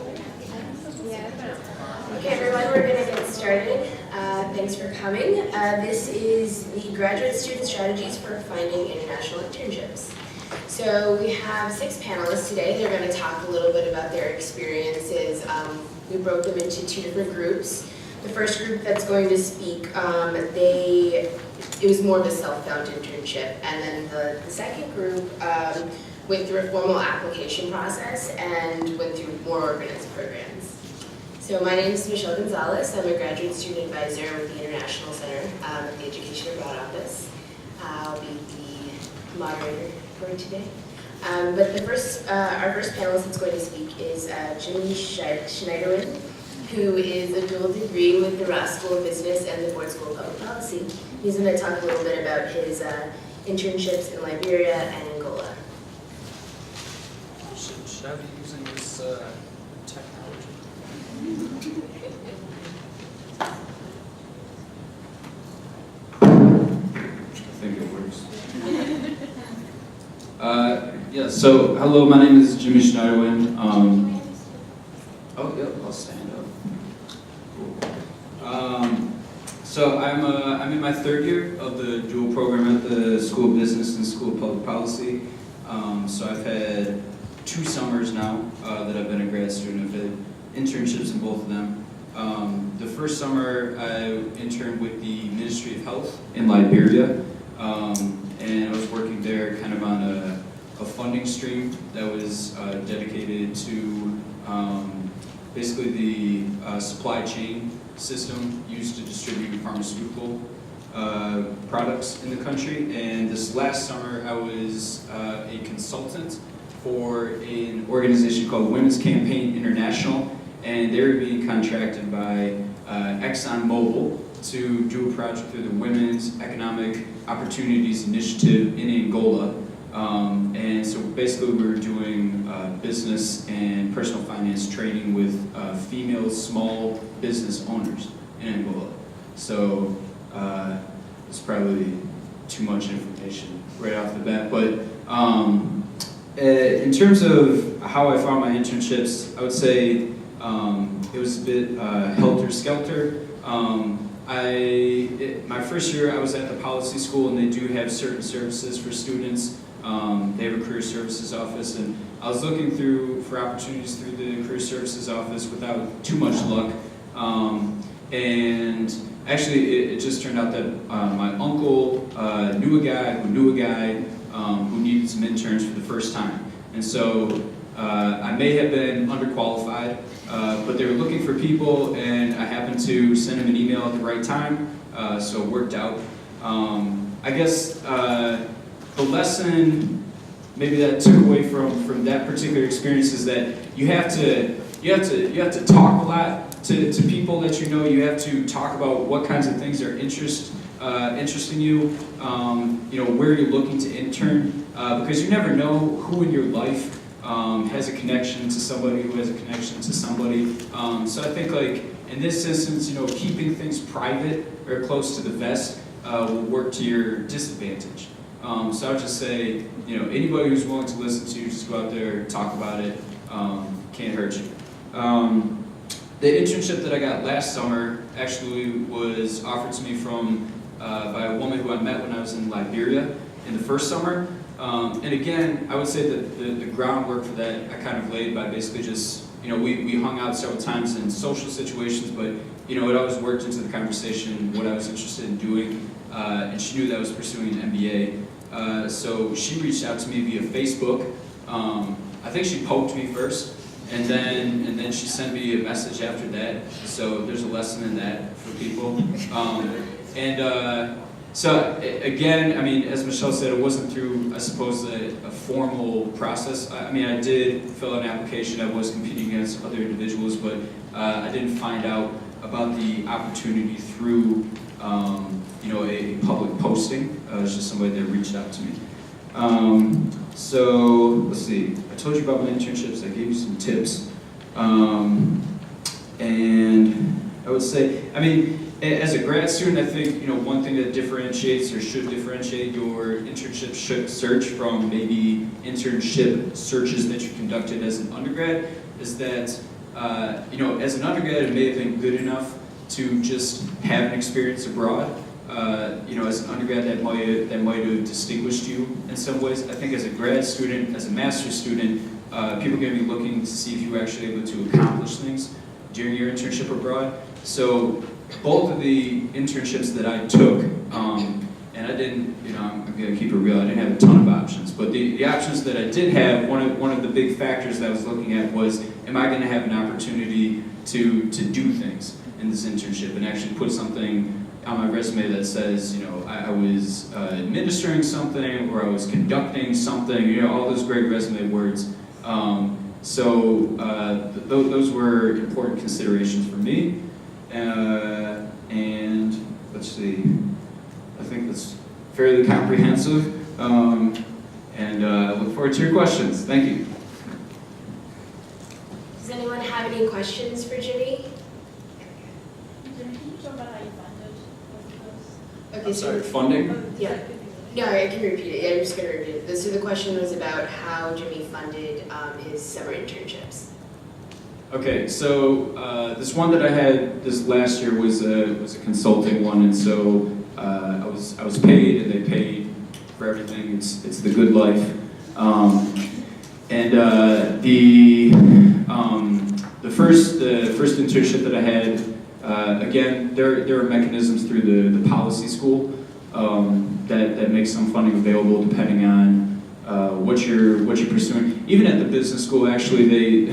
Okay, everyone, we're going to get started. Thanks for coming. This is the Graduate Student Strategies for Finding International Internships. So we have 6 panelists today. They're going to talk a little bit about their experiences. We broke them into 2 different groups. The first group that's going to speak, it was more of a self-found internship. And then the second group went through a formal application process and went through more organized programs. So my name is Michelle Gonzalez. I'm a graduate student advisor with the International Center at the Education Abroad Office. I'll be the moderator for today. But our first panelist that's going to speak is Jimmy Schneider, who is a dual degree with the Ross School of Business and the Ford School of Public Policy. He's going to talk a little bit about his internships in Liberia and Angola. Should I be using this technology? I think it works. Yeah, so hello, my name is Jimmy Schneider. I'll stand up. Cool. So I'm in my 3rd year of the dual program at the School of Business and School of Public Policy. So I've had 2 summers now that I've been a grad student. I've had internships in both of them. The first summer I interned with the Ministry of Health in Liberia, and I was working there kind of on a funding stream that was dedicated to basically the supply chain system used to distribute pharmaceutical products in the country. And this last summer I was a consultant for an organization called Women's Campaign International, and they were being contracted by ExxonMobil to do a project through the Women's Economic Opportunities Initiative in Angola. And so basically we were doing business and personal finance training with female small business owners in Angola. So it's probably too much information right off the bat, but in terms of how I found my internships, I would say it was a bit helter-skelter. My first year I was at the policy school, and they do have certain services for students. They have a career services office, and I was looking for opportunities through the career services office without too much luck. And actually it just turned out that my uncle knew a guy who needed some interns for the first time. And so I may have been underqualified, but they were looking for people, and I happened to send him an email at the right time, so it worked out. I guess the lesson maybe that I took away from that particular experience is that you have to talk a lot to people that you know. You have to talk about what kinds of things are interesting you, where you're looking to intern, because you never know who in your life has a connection to somebody who has a connection to somebody. So I think, like, in this instance, keeping things private or close to the vest will work to your disadvantage. So I would just say, anybody who's willing to listen to you, just go out there, talk about it, can't hurt you. The internship that I got last summer actually was offered to me by a woman who I met when I was in Liberia in the first summer. And again, I would say that the groundwork for that I kind of laid by basically just, we hung out several times in social situations, but it always worked into the conversation what I was interested in doing, and she knew that I was pursuing an MBA. So she reached out to me via Facebook. I think she poked me first, and then she sent me a message after that. So there's a lesson in that for people. So again, I mean, as Michelle said, it wasn't through, I suppose, a formal process. I mean, I did fill out an application. I was competing against other individuals, but I didn't find out about the opportunity through, a public posting. It was just somebody that reached out to me. So let's see. I told you about my internships. I gave you some tips, and I would say, I mean, as a grad student, I think one thing that differentiates or should differentiate your internship search from maybe internship searches that you conducted as an undergrad is that as an undergrad, it may have been good enough to just have an experience abroad. As an undergrad, that might have distinguished you in some ways. I think as a grad student, as a master's student, people are going to be looking to see if you were actually able to accomplish things during your internship abroad. So both of the internships that I took, and I didn't, I'm going to keep it real, I didn't have a ton of options, but the options that I did have, one of the big factors that I was looking at was, am I going to have an opportunity to do things in this internship and actually put something on my resume that says, I was administering something, or I was conducting something, all those great resume words. Those were important considerations for me. And let's see, I think that's fairly comprehensive. And I look forward to your questions. Thank you. Does anyone have any questions for Jimmy? Can you talk about how you funded both Okay, Sorry, funding? Yeah. No, I can repeat it. Yeah, I'm just going to repeat it. So the question was about how Jimmy funded his summer internships. Okay, so this one that I had this last year was a consulting one, and so I was paid, and they paid for everything. It's the good life, the first internship that I had, again, there are mechanisms through the policy school that make some funding available depending on what you're pursuing. Even at the business school, actually, they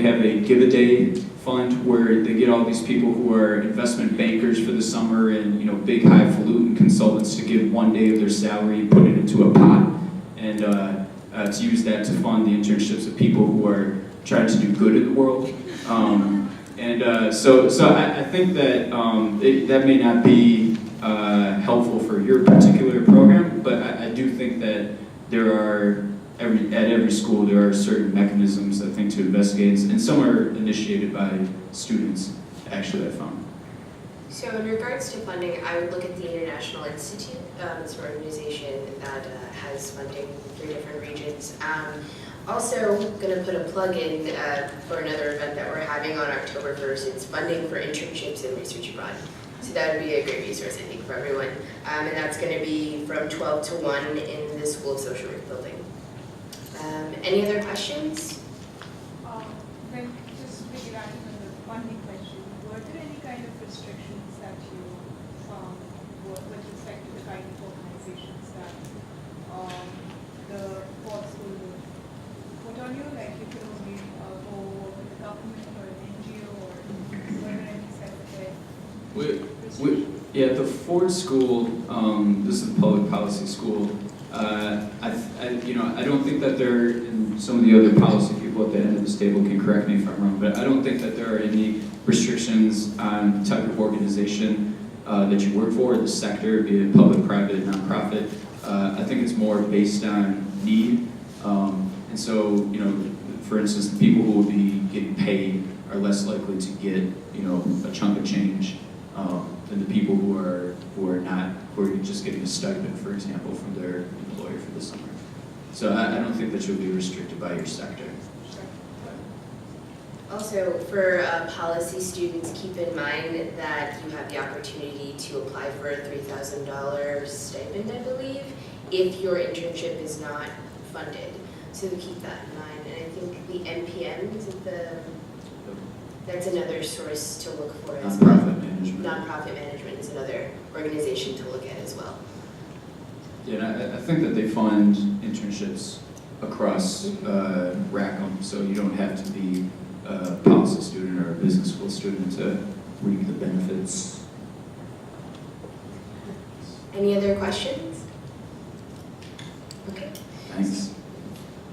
have a give-a-day fund where they get all these people who are investment bankers for the summer and big highfalutin consultants to give one day of their salary, put it into a pot, and to use that to fund the internships of people who are trying to do good in the world. So I think that that may not be helpful for your particular program, but I do think that there are, at every school, there are certain mechanisms, I think, to investigate, and some are initiated by students, actually, I found. So in regards to funding, I would look at the International Institute. It's an organization that has funding in 3 different regions. Also, going to put a plug in for another event that we're having on October 1st. It's funding for internships and research abroad. So that would be a great resource, I think, for everyone. And that's going to be from 12 to 1 in the School of Social Work building. Any other questions? Just piggybacking on the funding question, were there any kind of restrictions that you found with respect to the kind of organizations that the board school would put on you? Like you could only go with the government or an NGO, or were there any specific restrictions? Yeah, the Ford School, this is the public policy school. I don't think that there, and some of the other policy people at the end of this table can correct me if I'm wrong, but I don't think that there are any restrictions on the type of organization that you work for, the sector, be it public, private, nonprofit. I think it's more based on need. And so, for instance, the people who will be getting paid are less likely to get, a chunk of change than the people who are just getting a stipend, for example, from their employer for the summer. So I don't think that you'll be restricted by your sector. Also, for policy students, keep in mind that you have the opportunity to apply for a $3,000 stipend, I believe, if your internship is not funded. So keep that in mind. And I think the NPM, that's another source to look for as well. Nonprofit management. Nonprofit management is another organization to look at as well. Yeah, and I think that they fund internships across Rackham, so you don't have to be a policy student or a business school student to reap the benefits. Any other questions? Okay. Thanks.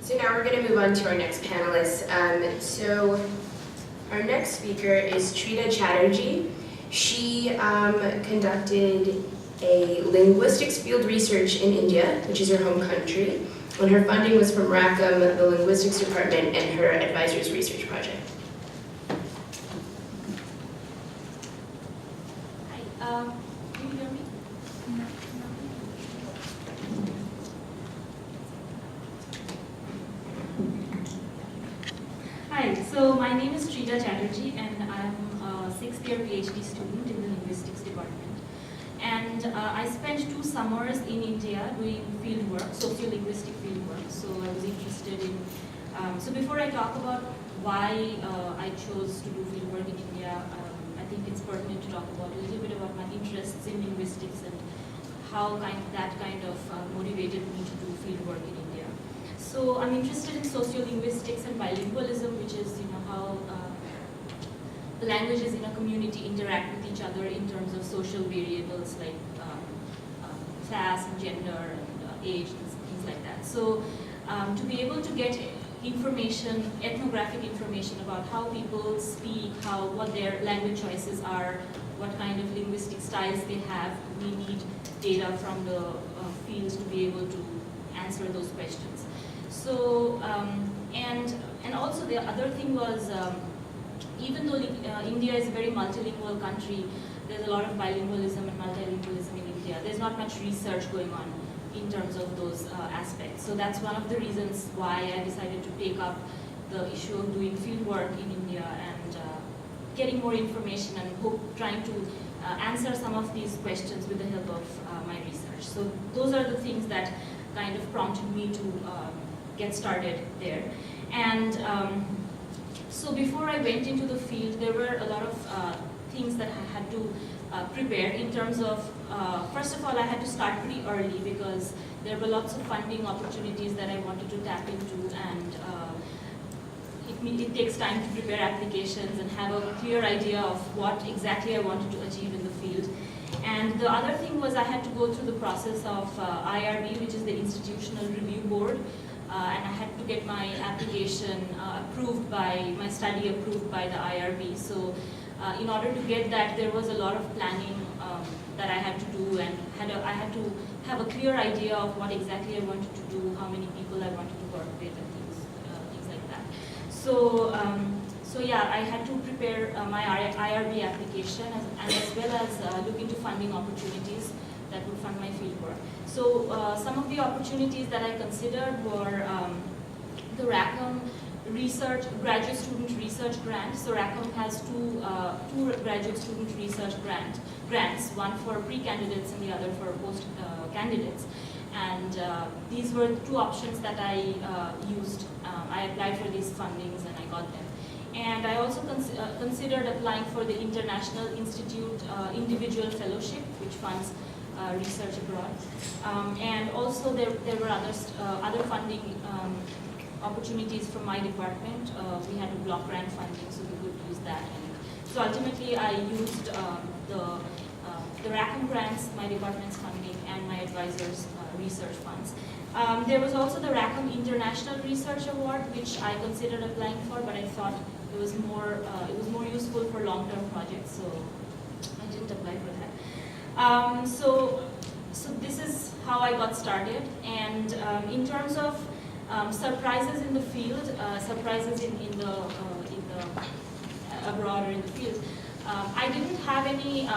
So now we're going to move on to our next panelist. So our next speaker is Trita Chatterjee. She conducted a linguistics field research in India, which is her home country, and her funding was from Rackham, the linguistics department, and her advisor's research project. Hi, can you hear me? Hi, So my name is Srida Chatterjee, and I'm a sixth-year PhD student in the linguistics department. And I spent 2 summers in India doing fieldwork, sociolinguistic fieldwork. So I was interested in. So before I talk about why I chose to do fieldwork in India, I think it's pertinent to talk about a little bit about my interests in linguistics and how that kind of motivated me to do fieldwork in India. So I'm interested in sociolinguistics and bilingualism, which is how the languages in a community interact with each other in terms of social variables like class and gender and age and things like that. So to be able to get information, ethnographic information about how people speak, what their language choices are, what kind of linguistic styles they have, we need data from the field to be able to answer those questions. So, and also the other thing was, even though India is a very multilingual country, there's a lot of bilingualism and multilingualism in India. There's not much research going on in terms of those aspects. So that's one of the reasons why I decided to take up the issue of doing field work in India and getting more information and trying to answer some of these questions with the help of my research. So those are the things that kind of prompted me to get started there. And so before I went into the field, there were a lot of things that I had to prepare in terms of, first of all, I had to start pretty early because there were lots of funding opportunities that I wanted to tap into, and it takes time to prepare applications and have a clear idea of what exactly I wanted to achieve in the field. And the other thing was I had to go through the process of IRB, which is the Institutional Review Board, and I had to get my application my study approved by the IRB. So in order to get that, there was a lot of planning that I had to do, and I had to have a clear idea of what exactly I wanted to do, how many people I wanted to work with, and things like that. So, so yeah, I had to prepare my IRB application and as well as look into funding opportunities that would fund my fieldwork. So some of the opportunities that I considered were the Rackham graduate student research grant. So Rackham has two graduate student research grants, one for pre-candidates and the other for post-candidates. And these were 2 options that I used. I applied for these fundings and I got them. And I also considered applying for the International Institute individual fellowship, which funds research abroad. And also there were other funding opportunities from my department. We had a block grant funding, so we could use that. And so ultimately I used the Rackham grants, my department's funding, and my advisor's research funds. There was also the Rackham International Research Award, which I considered applying for, but I thought it was more useful for long-term projects, so I didn't apply for that. So this is how I got started. And in terms of surprises in the field, surprises in the abroad or in the field, I didn't have any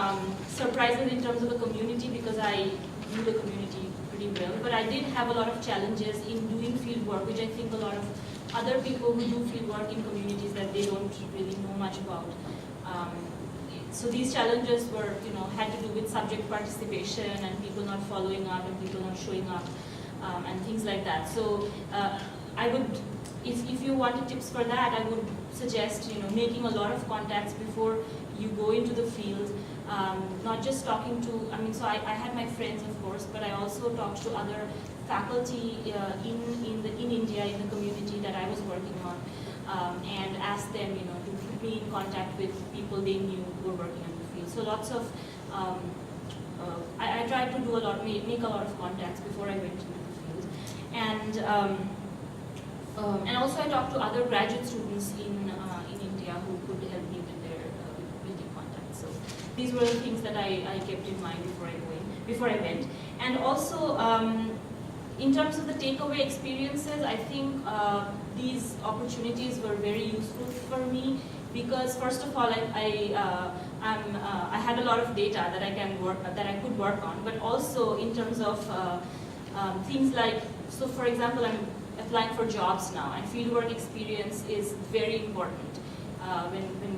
surprises in terms of the community because I knew the community pretty well, but I did have a lot of challenges in doing field work, which I think a lot of other people who do field work in communities that they don't really know much about. So these challenges were, had to do with subject participation and people not following up and people not showing up and things like that. So I would, if you wanted tips for that, I would suggest, making a lot of contacts before you go into the field. Not just talking to, so I had my friends, of course, but I also talked to other faculty in India, in the community that I was working on, and asked them, to put me in contact with people they knew who were working in the field. So lots of, I tried to do make a lot of contacts before I went into the field. And also I talked to other graduate students in India who could help me with their building contacts. So these were the things that I kept in mind before I went. And also, in terms of the takeaway experiences, I think these opportunities were very useful for me because, first of all, I had a lot of data that I could work on, but also in terms of things like, so for example, I'm applying for jobs now, and fieldwork experience is very important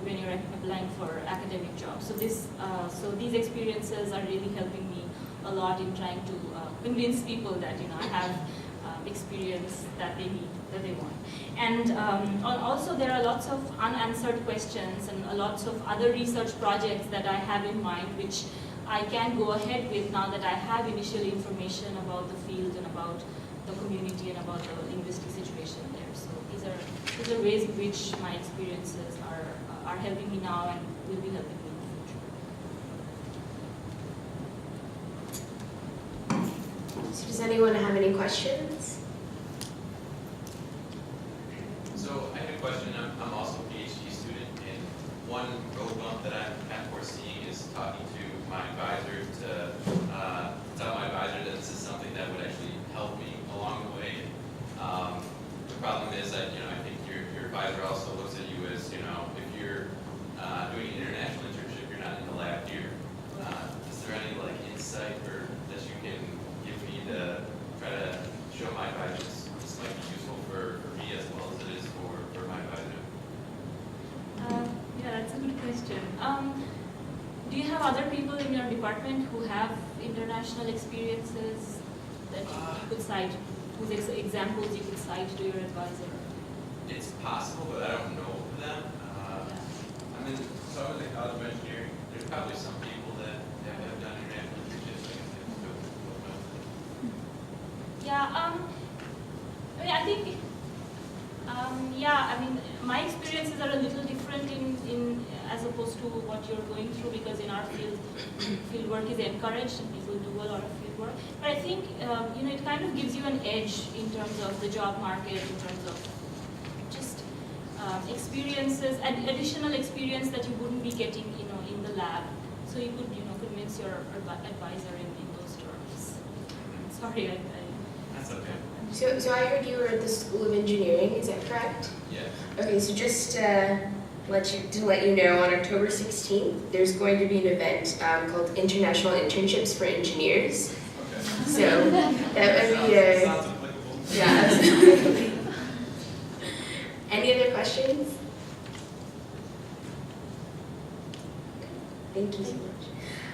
when you're applying for academic jobs. So these experiences are really helping me a lot in trying to convince people that I have experience that they need, that they want. And also there are lots of unanswered questions and lots of other research projects that I have in mind, which I can go ahead with now that I have initial information about the field and about the community and about the linguistic situation there. So these are ways in which my experiences are helping me now and will be helping me in the future. So does anyone have any questions? So I have a question. I'm also a PhD student, and one road bump that I'm kind of foreseeing is talking to my advisor to tell my advisor that this is something that would actually help me along the way. The problem is that I think your advisor also looks at you as if you're doing an international internship, you're not in the lab here. Is there any insight or that you can give me to try to show my advisors this might be useful for me as well as it is for my advisor? Yeah, that's a good question. Do you have other people in your department who have international experiences that you could cite, whose examples you could cite to your advisor? It's possible, but I don't know them. I'm in the College of Engineering. There's probably some people that have done international internships. Yeah, I think, my experiences are a little different in as opposed to what you're going through, because in our field work is encouraged and people do a lot of field work. But I think, it kind of gives you an edge in terms of the job market, in terms of just experiences and additional experience that you wouldn't be getting, in the lab. So you could, convince your advisor in those terms. Sorry, That's okay. So I heard you were at the School of Engineering, is that correct? Yeah. Okay, so just to let you know, on October 16th, there's going to be an event called International Internships for Engineers. Okay. So that would be a... Sounds applicable. Yeah, absolutely. Any other questions? Thank you so much.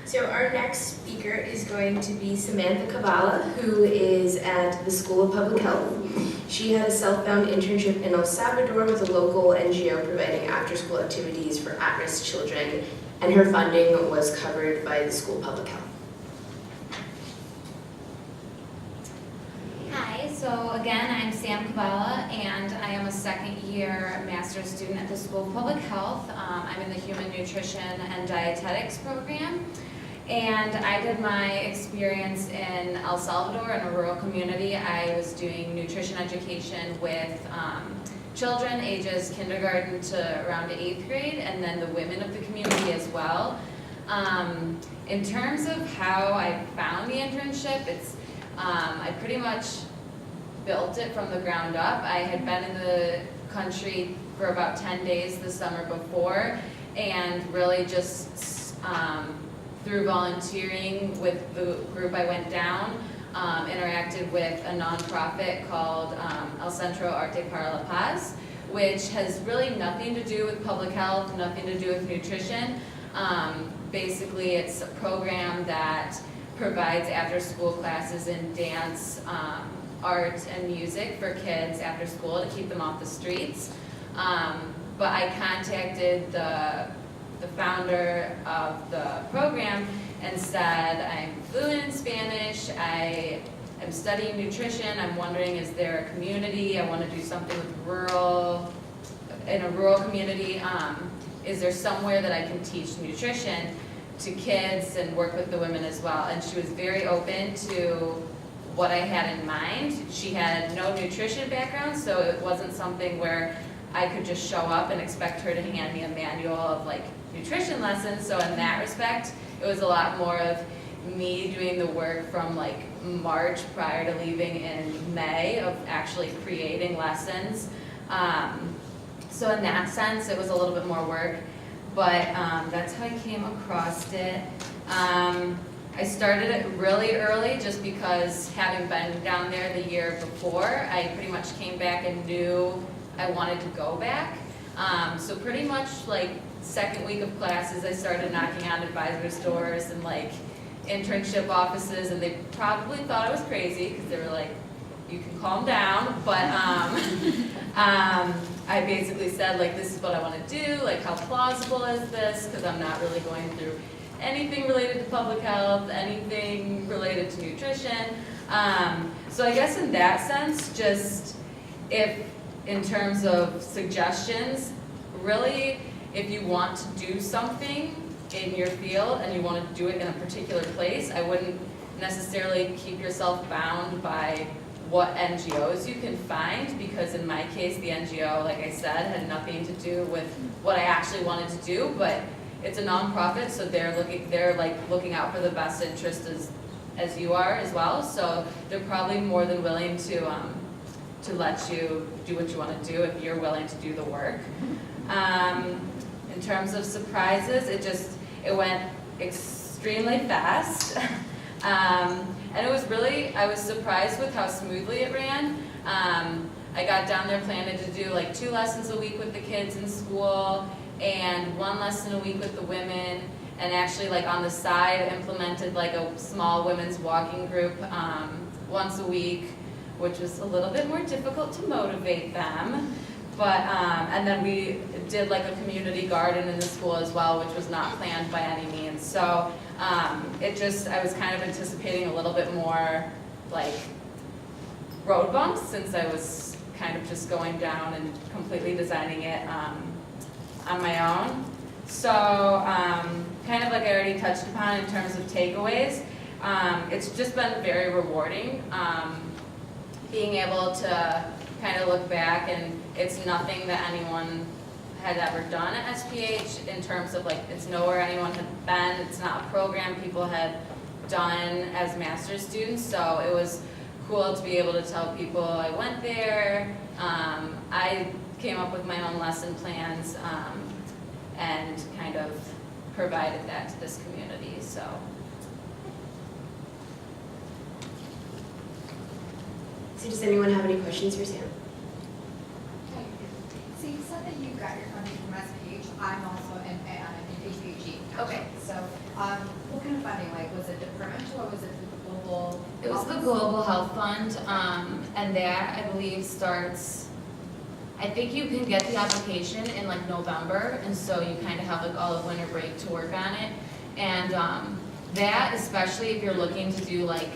So our next speaker is going to be Samantha Kavala, who is at the School of Public Health. She had a self-found internship in El Salvador with a local NGO providing after-school activities for at-risk children, and her funding was covered by the School of Public Health. Hi, so again, I'm Sam Kavala, and I am a second-year master's student at the School of Public Health. I'm in the Human Nutrition and Dietetics program, and I did my experience in El Salvador in a rural community. I was doing nutrition education with children ages kindergarten to around 8th grade, and then the women of the community as well. In terms of how I found the internship, I pretty much built it from the ground up. I had been in the country for about 10 days the summer before, and really just through volunteering with the group I went down, interacted with a nonprofit called El Centro Arte para la Paz, which has really nothing to do with public health, nothing to do with nutrition. Basically, it's a program that provides after-school classes in dance, art, and music for kids after school to keep them off the streets. But I contacted the founder of the program and said, I'm fluent in Spanish, I am studying nutrition, I'm wondering, is there a community, I want to do something with in a rural community, is there somewhere that I can teach nutrition to kids and work with the women as well? And she was very open to what I had in mind. She had no nutrition background, so it wasn't something where I could just show up and expect her to hand me a manual of nutrition lessons. So in that respect, it was a lot more of me doing the work from March prior to leaving in May of actually creating lessons. So in that sense, it was a little bit more work, but that's how I came across it. I I started it really early just because having been down there the year before, I pretty much came back and knew I wanted to go back. So pretty much like second week of classes, I started knocking on advisors' doors and like internship offices, and they probably thought I was crazy because they were like, you can calm down, but I basically said like, this is what I want to do, like how plausible is this, because I'm not really going through anything related to public health, anything related to nutrition. So I guess in that sense, just if in terms of suggestions, really if you want to do something in your field and you want to do it in a particular place, I wouldn't necessarily keep yourself bound by what NGOs you can find, because in my case, the NGO, like I said, had nothing to do with what I actually wanted to do, but it's a nonprofit, so they're looking out for the best interest as you are as well, so they're probably more than willing to let you do what you want to do if you're willing to do the work. In terms of surprises, it went extremely fast. And it was really, I was surprised with how smoothly it ran. I got down there planning to do like 2 lessons a week with the kids in school and 1 lesson a week with the women, and actually like on the side implemented like a small women's walking group once a week, which was a little bit more difficult to motivate them. But, and then we did like a community garden in the school as well, which was not planned by any means. So I was kind of anticipating a little bit more like road bumps, since I was kind of just going down and completely designing it on my own. So kind of like I already touched upon in terms of takeaways, it's just been very rewarding being able to kind of look back, and it's nothing that anyone had ever done at SPH in terms of like, it's nowhere anyone had been, it's not a program people had done as master's students, so it was cool to be able to tell people I went there. I came up with my own lesson plans and kind of provided that to this community, so. So does anyone have any questions for Sam? So you said that you got your funding from SPH. I'm also an HPG. Okay. So what kind of funding? Like, was it departmental or was it through the global? It was the Global Health Fund, and that I believe starts, I think you can get the application in like November, and so you kind of have like all of winter break to work on it. And that, especially if you're looking to do like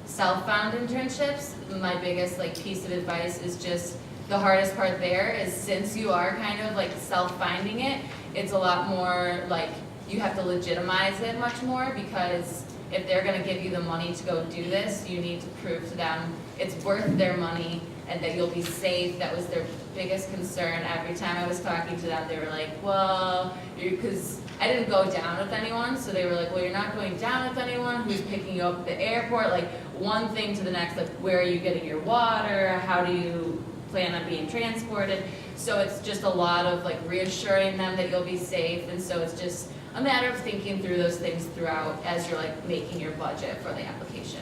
self-found internships, my biggest like piece of advice is just, the hardest part there is, since you are kind of like self-finding it, it's a lot more like you have to legitimize it much more, because if they're going to give you the money to go do this, you need to prove to them it's worth their money and that you'll be safe. That was their biggest concern. Every time I was talking to them, they were like, well, because I didn't go down with anyone, so they were like, well, you're not going down with anyone, who's picking you up at the airport, like one thing to the next, like where are you getting your water, how do you plan on being transported? So it's just a lot of like reassuring them that you'll be safe, and so it's just a matter of thinking through those things throughout as you're like making your budget for the application.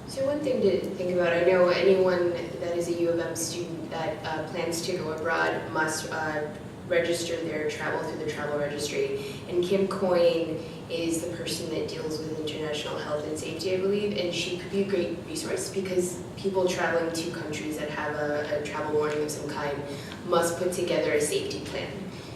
So one thing to think about, I know anyone that is a U of M student that plans to go abroad must register their travel through the travel registry. And Kim Coyne is the person that deals with international health and safety, I believe, and she could be a great resource, because people traveling to countries that have a travel warning of some kind must put together a safety plan.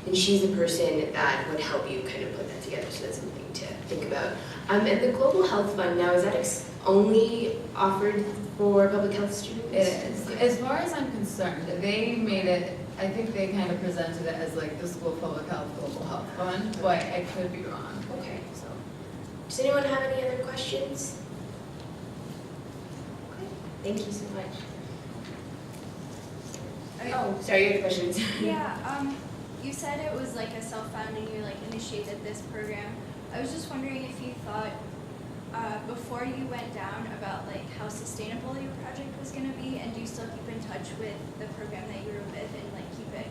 And she's the person that would help you kind of put that together, so that's something to think about. And the Global Health Fund now, is that only offered for public health students? It is. As far as I'm concerned, they made it, I think they kind of presented it as like the School of Public Health Global Health Fund, but I could be wrong. Okay. So. Does anyone have any other questions? Okay. Thank you so much. Oh, sorry, you had questions. Yeah, you said it was like a self-founding, you like initiated this program. I was just wondering if you thought before you went down about like how sustainable your project was going to be, and do you still keep in touch with the program that you were with and like keep it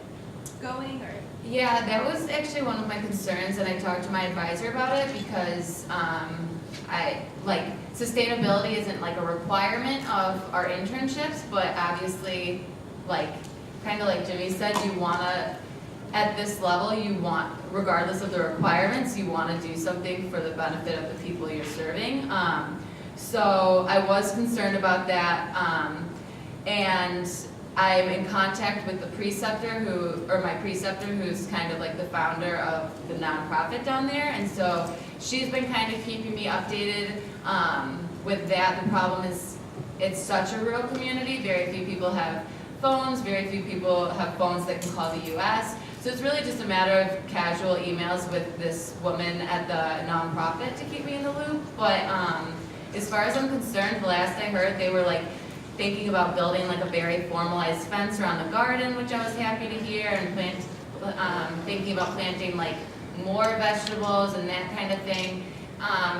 going, or? Yeah, that was actually one of my concerns, and I talked to my advisor about it, because sustainability isn't like a requirement of our internships, but obviously, like, kind of like Jimmy said, you wanna, at this level, you want, regardless of the requirements, you wanna do something for the benefit of the people you're serving. So I was concerned about that, and I'm in contact with the preceptor my preceptor who's kind of like the founder of the nonprofit down there, and so she's been kind of keeping me updated with that. The problem is it's such a rural community, very few people have phones, very few people have phones that can call the US, so it's really just a matter of casual emails with this woman at the nonprofit to keep me in the loop, but as far as I'm concerned, the last I heard, they were like thinking about building like a very formalized fence around the garden, which I was happy to hear, and thinking about planting like more vegetables and that kind of thing.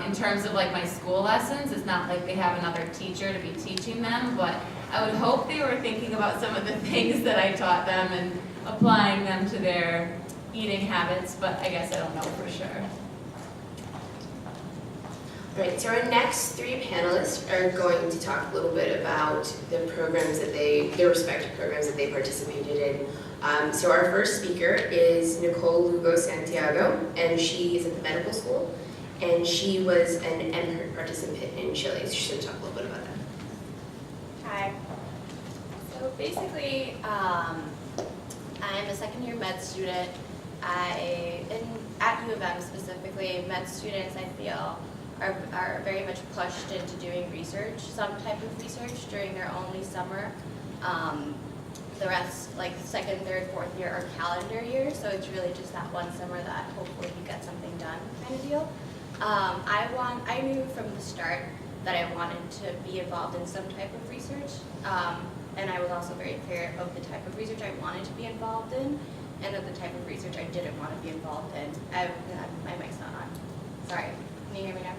In terms of like my school lessons, it's not like they have another teacher to be teaching them, but I would hope they were thinking about some of the things that I taught them and applying them to their eating habits, but I guess I don't know for sure. All right, so our next three panelists are going to talk a little bit about the programs that their respective programs that they participated in. So our first speaker is Nicole Lugo Santiago, and she is at the medical school, and she was an MHERT participant in Chile. So she's going to talk a little bit about that. Hi. So basically, I'm a second-year med student. At U of M specifically, med students, I feel, are very much pushed into doing research, some type of research during their only summer. The rest, like second, third, fourth year, are calendar years, so it's really just that one summer that hopefully you get something done kind of deal. I knew from the start that I wanted to be involved in some type of research, and I was also very clear of the type of research I wanted to be involved in, and of the type of research I didn't want to be involved in. My mic's not on. Sorry. Can you hear me now?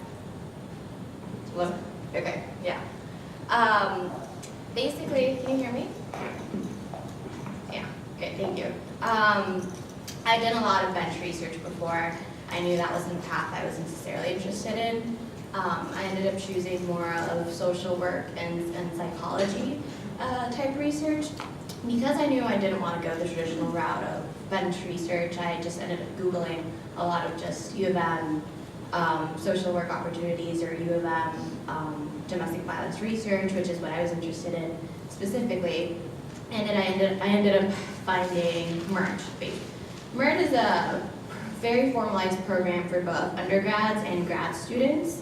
Hello? Okay, yeah. Basically, can you hear me? Yeah, okay, thank you. I did a lot of bench research before. I knew that wasn't the path I was necessarily interested in. I ended up choosing more of social work and psychology type research. Because I knew I didn't want to go the traditional route of bench research, I just ended up Googling a lot of just U of M social work opportunities, or U of M domestic violence research, which is what I was interested in specifically. And then I ended up finding MERT. MERT is a very formalized program for both undergrads and grad students.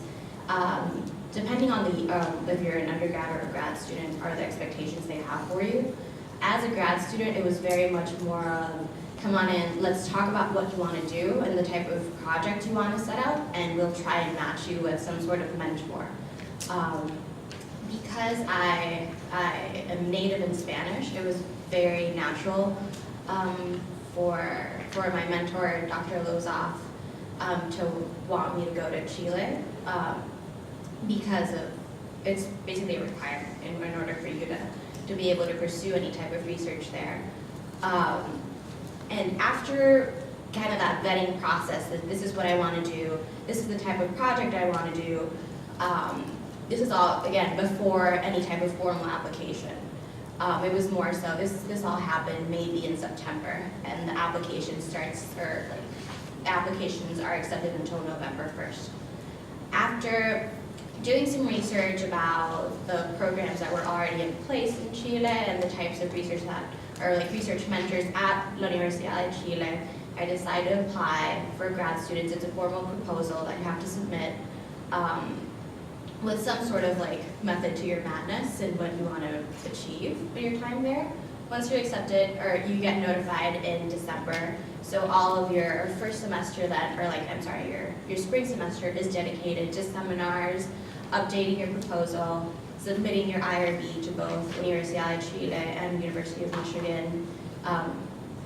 Depending on if you're an undergrad or a grad student, are the expectations they have for you. As a grad student, it was very much more of, come on in, let's talk about what you want to do and the type of project you want to set out, and we'll try and match you with some sort of mentor. Because I am native in Spanish, it was very natural for my mentor, Dr. Lozoff, to want me to go to Chile, because it's basically a requirement in order for you to be able to pursue any type of research there. And after kind of that vetting process, that this is what I want to do, this is the type of project I want to do, this is all, again, before any type of formal application. It was more so, this all happened maybe in September, and the application starts, or like, applications are accepted until November 1st. After doing some research about the programs that were already in place in Chile and the types of research that, or like research mentors at La Universidad de Chile, I decided to apply for grad students. It's a formal proposal that you have to submit with some sort of like method to your madness and what you want to achieve for your time there. Once you're accepted, or you get notified in December, so all of your first semester that, or like, I'm sorry, your spring semester is dedicated to seminars, updating your proposal, submitting your IRB to both Universidad de Chile and University of Michigan.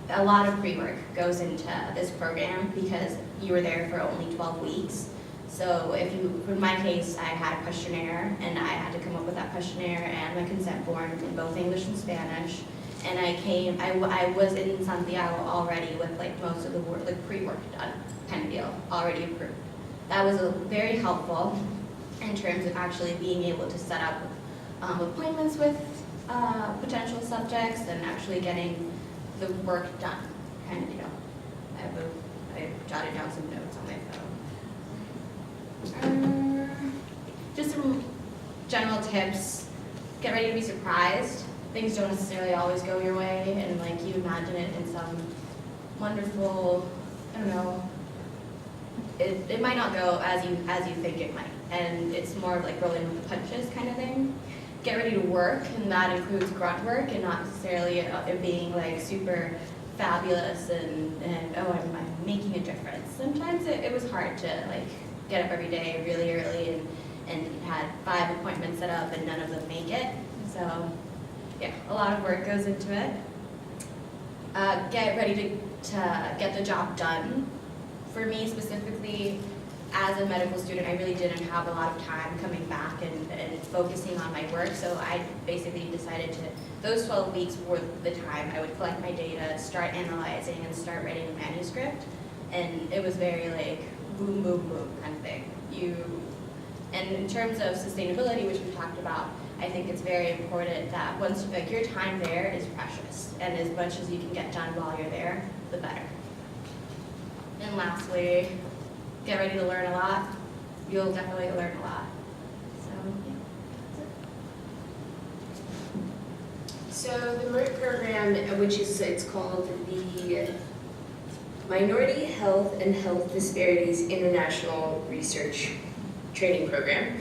A lot of pre-work goes into this program because you were there for only 12 weeks. So in my case, I had a questionnaire, and I had to come up with that questionnaire and my consent form in both English and Spanish. And I was in Santiago already with like most of the work, like pre-work done kind of deal, already approved. That was very helpful. in terms of actually being able to set up appointments with potential subjects and actually getting the work done, kind of deal. I jotted down some notes on my phone. Just some general tips. Get ready to be surprised. Things don't necessarily always go your way, and like you imagine it in some wonderful, I don't know, it might not go as you think it might, and it's more of like rolling with the punches kind of thing. Get ready to work, and that includes grunt work, and not necessarily it being like super fabulous and oh, I'm making a difference. Sometimes it was hard to like get up every day really early and had 5 appointments set up and none of them make it. So yeah, a lot of work goes into it. Get ready to get the job done. For me specifically, as a medical student, I really didn't have a lot of time coming back and focusing on my work, so I basically decided to, those 12 weeks were the time I would collect my data, start analyzing, and start writing a manuscript, and it was very like boom, boom, boom kind of thing. And in terms of sustainability, which we talked about, I think it's very important that once, like, your time there is precious, and as much as you can get done while you're there, the better. And lastly, get ready to learn a lot. You'll definitely learn a lot. So, yeah, that's it. So the MERT program, which is, it's called the Minority Health and Health Disparities International Research Training Program.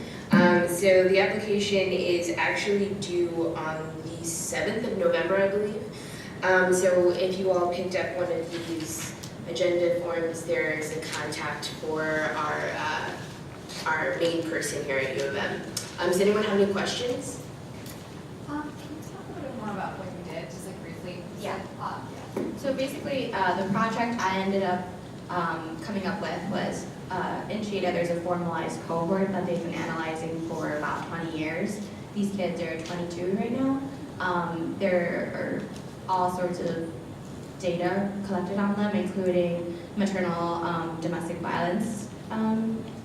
So the application is actually due on the 7th of November, I believe. So if you all picked up one of these agenda forms, there is a contact for our main person here at U of M. Does anyone have any questions? Can you talk a little bit more about what you did, just like briefly? Yeah. So basically, the project I ended up coming up with was in Schneider, there's a formalized cohort that they've been analyzing for about 20 years. These kids are 22 right now. There are all sorts of data collected on them, including maternal domestic violence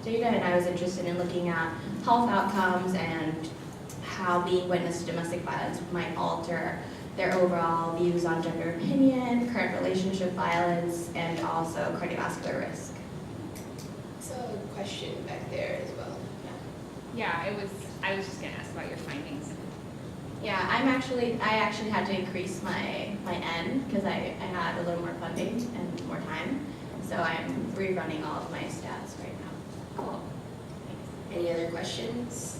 data, and I was interested in looking at health outcomes and how being witness to domestic violence might alter their overall views on gender opinion, current relationship violence, and also cardiovascular risk. So a question back there as well. Yeah, I was just gonna ask about your findings. Yeah, I actually had to increase my N because I had a little more funding and more time. So I'm rerunning all of my stats right now. Cool. Any other questions?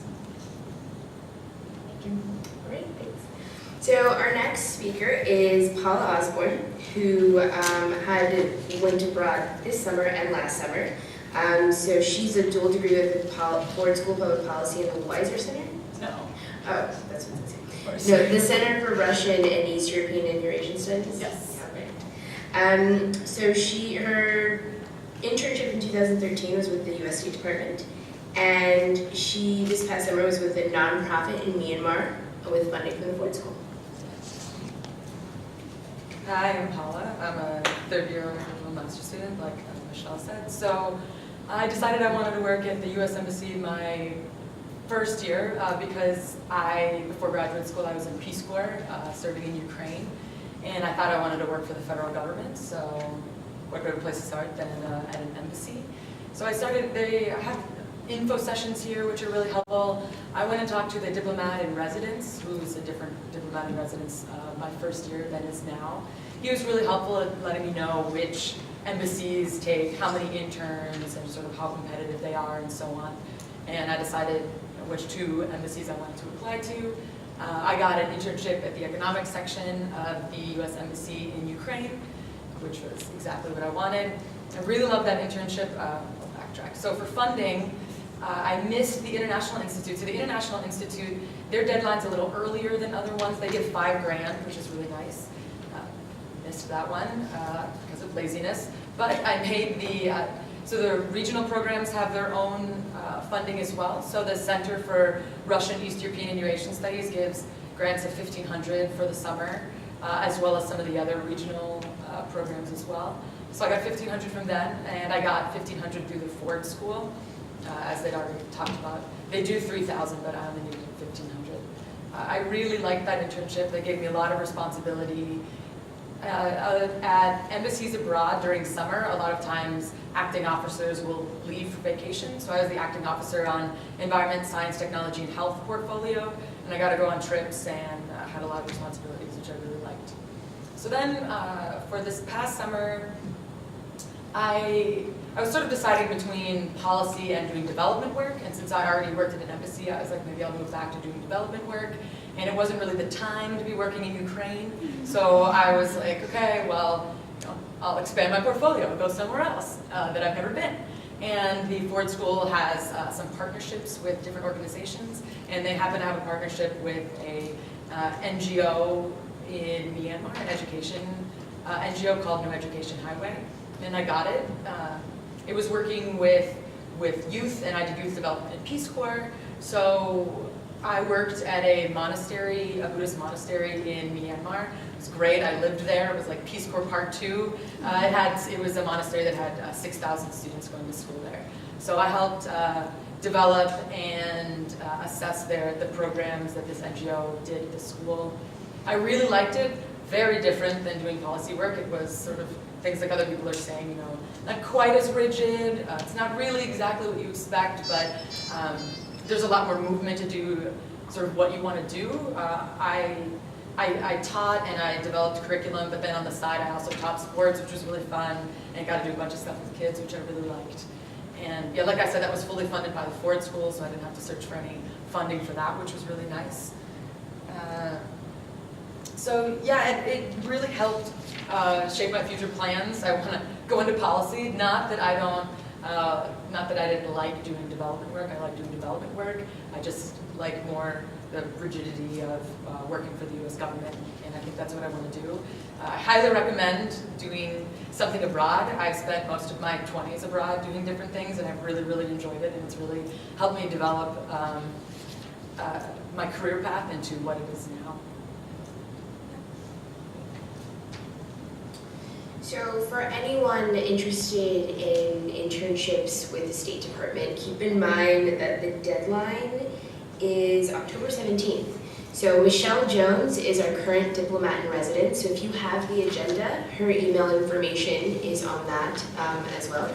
Thank you. All right, thanks. So our next speaker is Paula Osborne, who went abroad this summer and last summer. So she's a dual degree with the Ford School of Public Policy and the Weiser Center? No. Oh, that's what it says. No, the Center for Russian and East European and Eurasian Studies? Yes. Yeah, right. So her internship in 2013 was with the U.S. State Department, and she, this past summer, was with a nonprofit in Myanmar with funding from the Ford School. Hi, I'm Paula. I'm a third-year original master's student, like Michelle said. So I decided I wanted to work at the U.S. Embassy my first year because before graduate school, I was in Peace Corps, serving in Ukraine, and I thought I wanted to work for the federal government, so what better place to start than at an embassy. So they have info sessions here, which are really helpful. I went and talked to the diplomat in residence, who's a different diplomat in residence my first year than is now. He was really helpful at letting me know which embassies take how many interns and sort of how competitive they are and so on. And I decided which 2 embassies I wanted to apply to. I got an internship at the economics section of the U.S. Embassy in Ukraine, which was exactly what I wanted. I really loved that internship. I'll backtrack. So for funding, I missed the International Institute. So the International Institute, their deadline's a little earlier than other ones. They give $5,000, which is really nice. Missed that one because of laziness. But I paid so the regional programs have their own funding as well. So the Center for Russian, East European, and Eurasian Studies gives grants of $1,500 for the summer, as well as some of the other regional programs as well. So I got $1,500 from them, and I got $1,500 through the Ford School. as they'd already talked about. They do 3,000, but I only needed 1,500. I really liked that internship. They gave me a lot of responsibility. At embassies abroad during summer, a lot of times acting officers will leave for vacation. So I was the acting officer on environment, science, technology, and health portfolio. And I got to go on trips and had a lot of responsibilities, which I really liked. So then for this past summer, I was sort of deciding between policy and doing development work. And since I already worked at an embassy, I was like, maybe I'll move back to doing development work. And it wasn't really the time to be working in Ukraine. So I was like, okay, well, I'll expand my portfolio and go somewhere else that I've never been. And the Ford School has some partnerships with different organizations, and they happen to have a partnership with a NGO in Myanmar, an education NGO called No Education Highway, and I got it. It was working with youth, and I did youth development in Peace Corps. So I worked at a monastery, a Buddhist monastery in Myanmar. It was great. I lived there. It was like Peace Corps Part 2. It was a monastery that had 6,000 students going to school there. So I helped develop and assess the programs that this NGO did at the school. I really liked it. Very different than doing policy work. It was sort of things like other people are saying, you know, not quite as rigid. It's not really exactly what you expect, but there's a lot more movement to do sort of what you want to do. I taught and I developed curriculum, but then on the side I also taught sports, which was really fun, and got to do a bunch of stuff with kids, which I really liked. And yeah, like I said, that was fully funded by the Ford School, so I didn't have to search for any funding for that, which was really nice. So yeah, it really helped shape my future plans. I want to go into policy. Not that I didn't like doing development work. I like doing development work. I just like more the rigidity of working for the U.S. government, and I think that's what I want to do. I highly recommend doing something abroad. I've spent most of my 20s abroad doing different things, and I've really, really enjoyed it, and it's really helped me develop my career path into what it is now. So for anyone interested in internships with the State Department, keep in mind that the deadline is October 17th. So Michelle Jones is our current diplomat in residence, so if you have the agenda, her email information is on that as well.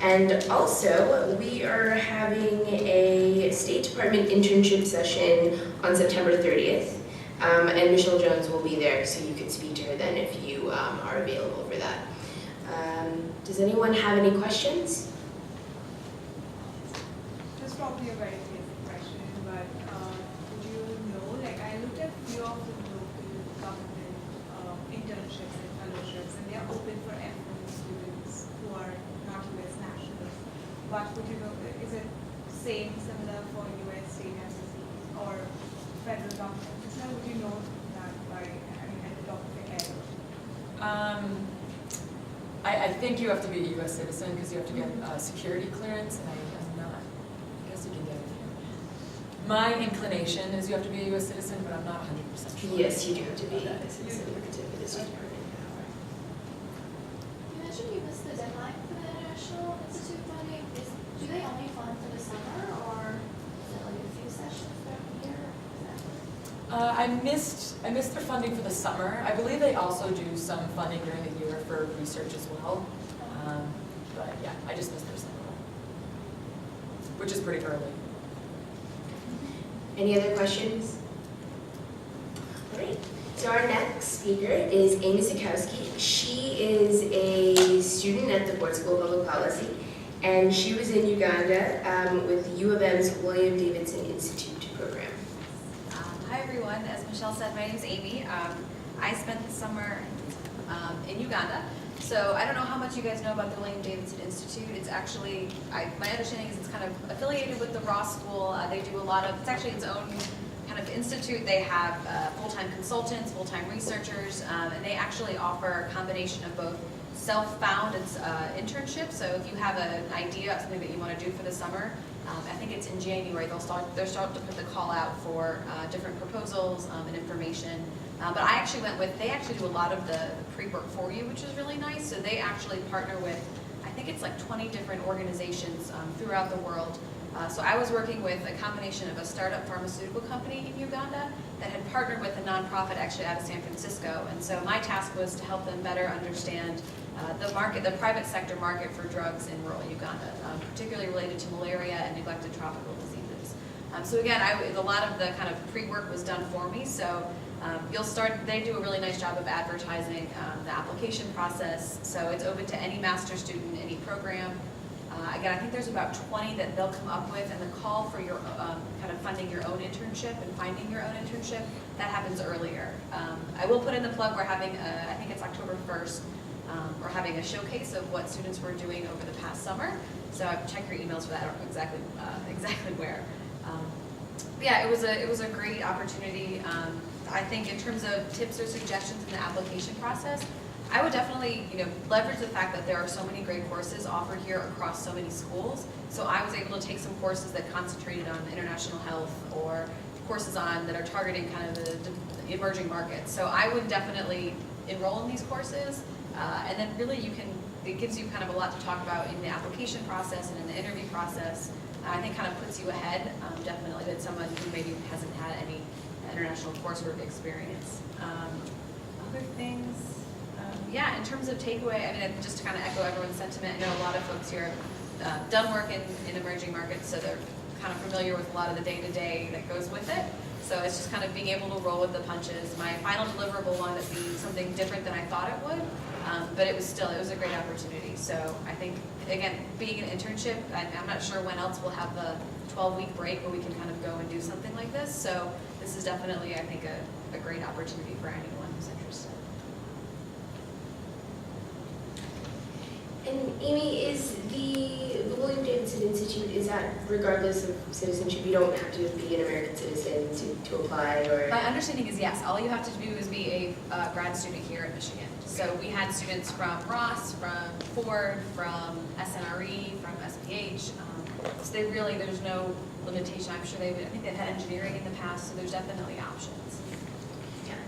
And also, we are having a State Department internship session on September 30th. And Michelle Jones will be there, so you can speak to her then if you are available for that. Does anyone have any questions? Just probably a very basic question, but would you know, like I looked at a few of the local government internships and fellowships, and they are open for F1 students who are not US nationals. But would you know, is it similar for US state embassies or federal government? So would you know that by, at the top of your head? I think you have to be a U.S. citizen because you have to get security clearance, and I'm not. I guess you can get it here. My inclination is you have to be a U.S. citizen, but I'm not 100% sure. Yes, you do have to be a citizen for the State Department. You mentioned you missed the deadline for the International Institute funding. Do they only fund for the summer, or is it like a few sessions throughout the year? I missed their funding for the summer. I believe they also do some funding during the year for research as well. But yeah, I just missed their summer, which is pretty early. Any other questions? All right. So our next speaker is Amy Sikowski. She is a student at the Ford School of Public Policy, and she was in Uganda with U of M's William Davidson Institute program. Hi everyone, as Michelle said, my name is Amy. I spent the summer in Uganda. So I don't know how much you guys know about the William Davidson Institute. It's actually, my understanding is it's kind of affiliated with the Ross School. They do a lot of, it's actually its own kind of institute. They have full-time consultants, full-time researchers, and they actually offer a combination of both self-found internships. So if you have an idea of something that you want to do for the summer, I think it's in January, they'll start to put the call out for different proposals and information. But I actually went with, they actually do a lot of the pre-work for you, which is really nice. So they actually partner with I think it's like 20 different organizations throughout the world. So I was working with a combination of a startup pharmaceutical company in Uganda that had partnered with a nonprofit actually out of San Francisco. And so my task was to help them better understand the private sector market for drugs in rural Uganda, particularly related to malaria and neglected tropical diseases. So again, a lot of the kind of pre-work was done for me. So they do a really nice job of advertising the application process. So it's open to any master's student, any program. Again, I think there's about 20 that they'll come up with, and the call for your kind of funding your own internship and finding your own internship, that happens earlier. I will put in the plug, we're having, I think it's October 1st, we're having a showcase of what students were doing over the past summer. So check your emails for that, I don't know exactly where. Yeah, it was a great opportunity. I think in terms of tips or suggestions in the application process, I would definitely, leverage the fact that there are so many great courses offered here across so many schools. So I was able to take some courses that concentrated on international health or courses that are targeting kind of the emerging markets. So I would definitely enroll in these courses, and then really it gives you kind of a lot to talk about in the application process and in the interview process. I think kind of puts you ahead, definitely, than someone who maybe hasn't had any international coursework experience. Other things. Yeah, in terms of takeaway, I mean, just to kind of echo everyone's sentiment, I know a lot of folks here have done work in emerging markets, so they're kind of familiar with a lot of the day-to-day that goes with it. So it's just kind of being able to roll with the punches. My final deliverable wound up being something different than I thought it would, but it was a great opportunity. So I think, again, being an internship, I'm not sure when else we'll have the 12-week break where we can kind of go and do something like this. So this is definitely, I think, a great opportunity for anyone who's interested. And Amy, is the William Davidson Institute, is that regardless of citizenship? You don't have to be an American citizen to apply, or? My understanding is yes. All you have to do is be a grad student here in Michigan. So we had students from Ross, from Ford, from SNRE, from SPH. So there's no limitation. I'm sure I think they've had engineering in the past, so there's definitely options.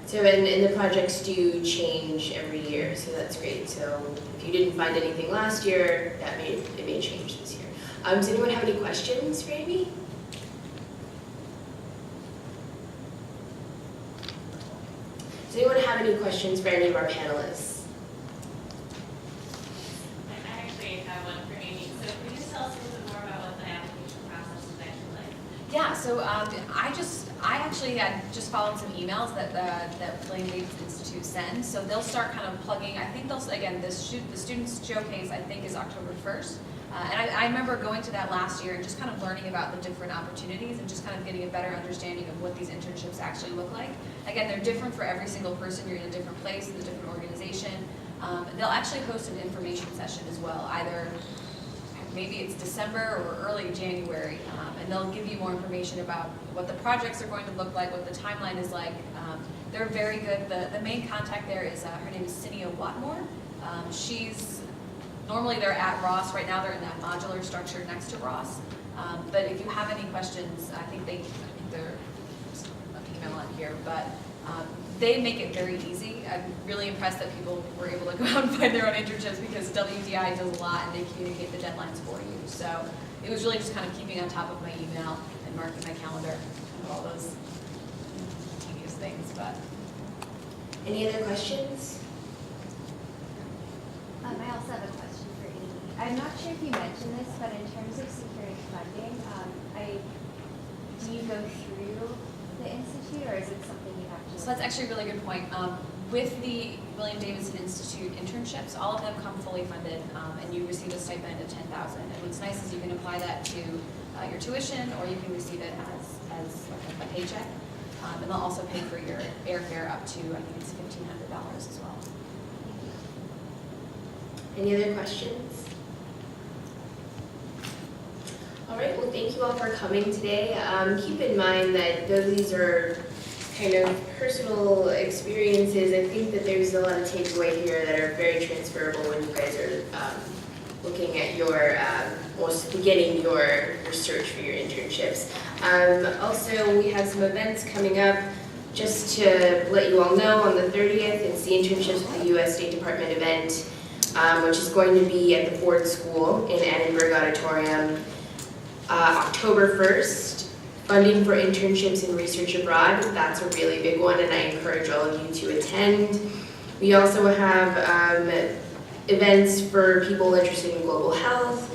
So, and the projects do change every year, so that's great. So if you didn't find anything last year, it may change this year. Does anyone have any questions for Amy? Does anyone have any questions for any of our panelists? I actually have one for Amy. So could you tell us a little bit more about what the application process is actually like? Yeah, so I actually had just followed some emails that William Davidson Institute sends. So they'll start kind of plugging. I think the students showcase I think is October 1st. And I remember going to that last year and just kind of learning about the different opportunities and just kind of getting a better understanding of what these internships actually look like. Again, they're different for every single person. You're in a different place, in a different organization. They'll actually host an information session as well, either maybe it's December or early January, and they'll give you more information about what the projects are going to look like, what the timeline is like. They're very good. The main contact there is, her name is Cinia Watmore. Normally they're at Ross. Right now they're in that modular structure next to Ross. But if you have any questions, I think they're email on here, but they make it very easy. I'm really impressed that people were able to go out and find their own internships because WDI does a lot and they communicate the deadlines for you. So it was really just kind of keeping on top of my email and marking my calendar and all those tedious things. But any other questions? I also have a question for Amy. I'm not sure if you mentioned this, but in terms of securing funding, do you go through the institute, or is it something you have to? So that's actually a really good point. With the William Davidson Institute internships, all of them come fully funded, and you receive a stipend of $10,000. And what's nice is you can apply that to your tuition, or you can receive it as a paycheck. And they'll also pay for your airfare up to, I think it's $1,500 as well. Any other questions? All right, well, thank you all for coming today. Keep in mind that though these are kind of personal experiences, I think that there's a lot of takeaway here that are very transferable when you guys are looking at your, beginning your search for your internships. Also, we have some events coming up. Just to let you all know, on the 30th, it's the Internships with the U.S. State Department event. which is going to be at the Ford School in Edinburgh Auditorium, October 1st. Funding for internships and research abroad, that's a really big one, and I encourage all of you to attend. We also have events for people interested in global health.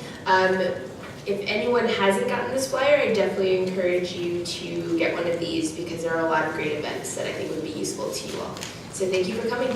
If anyone hasn't gotten this flyer, I definitely encourage you to get one of these because there are a lot of great events that I think would be useful to you all. So thank you for coming.